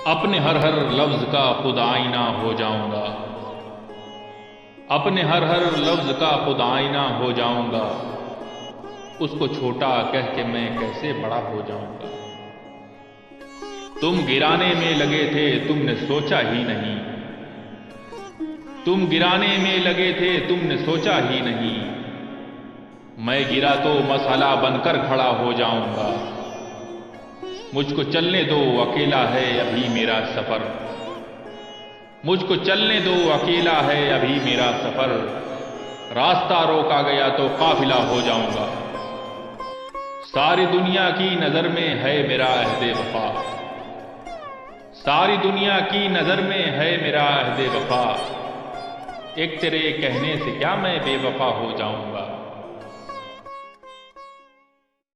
अपने हर हर लफ्ज का खुद आईना हो जाऊंगा। अपने हर हर लफ्ज का खुद आईना हो जाऊंगा। उसको छोटा कह के मैं कैसे बड़ा हो जाऊंगा। तुम गिराने में लगे थे तुमने सोचा ही नहीं। तुम गिराने में लगे थे तुमने सोचा ही नहीं। मैं गिरा तो मसाला बनकर खड़ा हो जाऊंगा। मुझको चलने दो अकेला है अभी मेरा सफर। मुझको चलने दो अकेला है अभी मेरा सफर। रास्ता रोका गया तो काफिला हो जाऊंगा। सारी दुनिया की नजर में है मेरा अहदे वफा। सारी दुनिया की नजर में है मेरा अहदे वफा। एक तेरे कहने से क्या मैं बेवफा हो जाऊंगा।